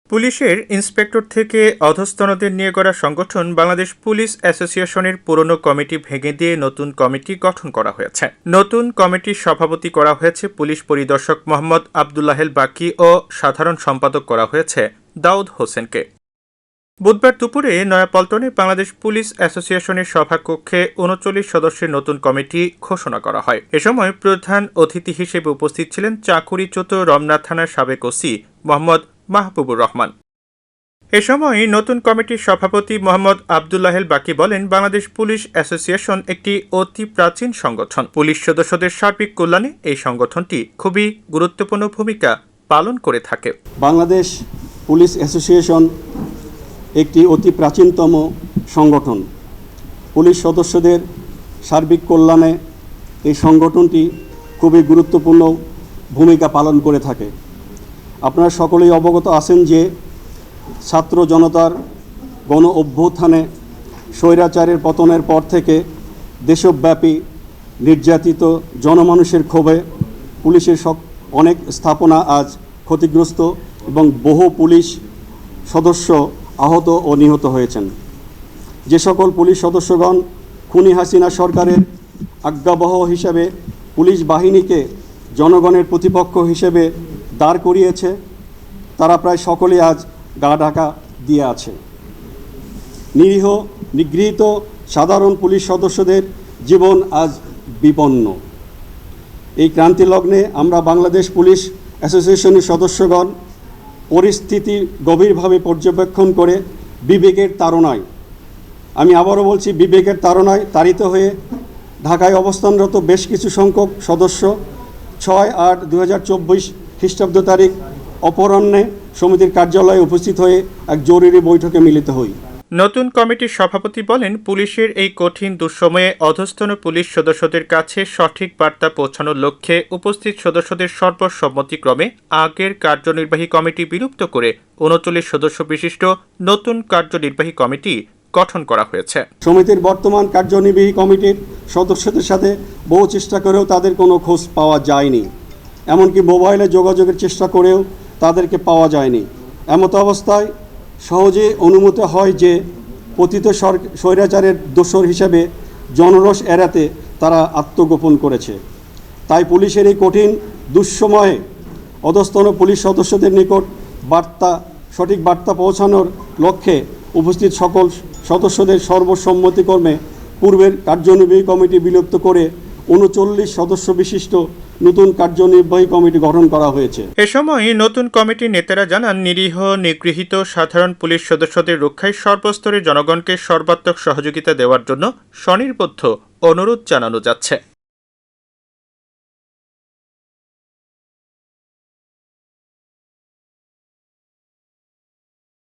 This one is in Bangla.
পুলিশের ইন্সপেক্টর থেকে অধস্তনদের নিয়ে গড়া সংগঠন বাংলাদেশ পুলিশ অ্যাসোসিয়েশনের পুরনো কমিটি ভেঙে দিয়ে নতুন কমিটি গঠন করা হয়েছে। নতুন কমিটির সভাপতি করা হয়েছে পুলিশ পরিদর্শক মোহাম্মদ আবদুল্লাহেল বাকি ও সাধারণ সম্পাদক করা হয়েছে দাউদ হোসেনকে। বুধবার দুপুরে নয়াপল্টনে বাংলাদেশ পুলিশ অ্যাসোসিয়েশনের সভাকক্ষে ৩৯ সদস্যের নতুন কমিটি ঘোষণা করা হয়। এ সময় প্রধান অতিথি হিসেবে উপস্থিত ছিলেন চাকুরিচ্যুত রমনা থানার সাবেক ওসি মোহাম্মদ মাহবুবুর রহমান। এ সময় নতুন কমিটির সভাপতি মোহাম্মদ আবদুল্লাহেল বাকি বলেন, বাংলাদেশ পুলিশ অ্যাসোসিয়েশন একটি অতি প্রাচীন সংগঠন। পুলিশ সদস্যদের সার্বিক কল্যাণে এই সংগঠনটি খুবই গুরুত্বপূর্ণ ভূমিকা পালন করে থাকে। বাংলাদেশ পুলিশ অ্যাসোসিয়েশন একটি অতি প্রাচীনতম সংগঠন। পুলিশ সদস্যদের সার্বিক কল্যাণে এই সংগঠনটি খুবই গুরুত্বপূর্ণ ভূমিকা পালন করে থাকে। আপনারা সকলেই অবগত আছেন যে ছাত্র জনতার গণ অভ্যুত্থানে স্বৈরাচারের পতনের পর থেকে দেশব্যাপী নির্যাতিত জনমানুষের ক্ষোভে পুলিশের অনেক স্থাপনা আজ ক্ষতিগ্রস্ত এবং বহু পুলিশ সদস্য আহত ও নিহত হয়েছেন। যে সকল পুলিশ সদস্যগণ খুনি হাসিনা সরকারের আজ্ঞাবহ হিসেবে পুলিশ বাহিনীকে জনগণের প্রতিপক্ষ হিসেবে দাঁড় করিয়েছে, তারা প্রায় সকলেই আজ গা ঢাকা দিয়ে আছে। নিরীহ নিগৃহীত সাধারণ পুলিশ সদস্যদের জীবন আজ বিপন্ন। এই ক্রান্তি লগ্নে আমরা বাংলাদেশ পুলিশ অ্যাসোসিয়েশনের সদস্যগণ পরিস্থিতি গভীরভাবে পর্যবেক্ষণ করে বিবেকের তাড়নায়, আমি আবারও বলছি বিবেকের তাড়নায় তাড়িত হয়ে ঢাকায় অবস্থানরত বেশ কিছু সংখ্যক সদস্য 6/8/2024 খ্রিস্টাব্দ তারিখ অপরাহ্নে সমিতির কার্যালয়ে উপস্থিত হয়ে এক জরুরি বৈঠকে মিলিত হই। নতুন কমিটির সভাপতি বলেন, পুলিশের এই কঠিন দুঃসময়ে অধস্তন পুলিশ সদস্যদের কাছে সঠিক বার্তা পৌঁছানোর লক্ষ্যে উপস্থিত সদস্যদের সর্বসম্মতিক্রমে আগের কার্যনির্বাহী কমিটি বিলুপ্ত করে ৩৯ সদস্য বিশিষ্ট নতুন কার্যনির্বাহী কমিটি গঠন করা হয়েছে। সমিতির বর্তমান কার্যনির্বাহী কমিটির সদস্যদের সাথে বহু চেষ্টা করেও তাদের কোনো খোঁজ পাওয়া যায়নি, এমনকি মোবাইলে যোগাযোগের চেষ্টা করেও তাদেরকে পাওয়া যায়নি। এমত অবস্থায় সহজে অনুমিত হয় যে পতিত স্বৈরাচারের দোসর হিসেবে জনরোষ এড়াতে তারা আত্মগোপন করেছে। তাই পুলিশের এই কঠিন দুঃসময়ে অধস্তন পুলিশ সদস্যদের নিকট সঠিক বার্তা পৌঁছানোর লক্ষ্যে উপস্থিত সকল সদস্যদের সর্বসম্মতিক্রমে পূর্বের কার্যনির্বাহী কমিটি বিলুপ্ত করে ৩৯ সদস্য বিশিষ্ট নতুন কার্যনির্বাহী কমিটি গঠন করা হয়েছে। এ সময় নতুন কমিটির নেতারা জানান, নিরীহ নিগৃহীত সাধারণ পুলিশ সদস্যদের রক্ষায় সর্বস্তরের জনগণকে সর্বাত্মক সহযোগিতা দেওয়ার জন্য স্বনির্বদ্ধ অনুরোধ জানানো যাচ্ছে।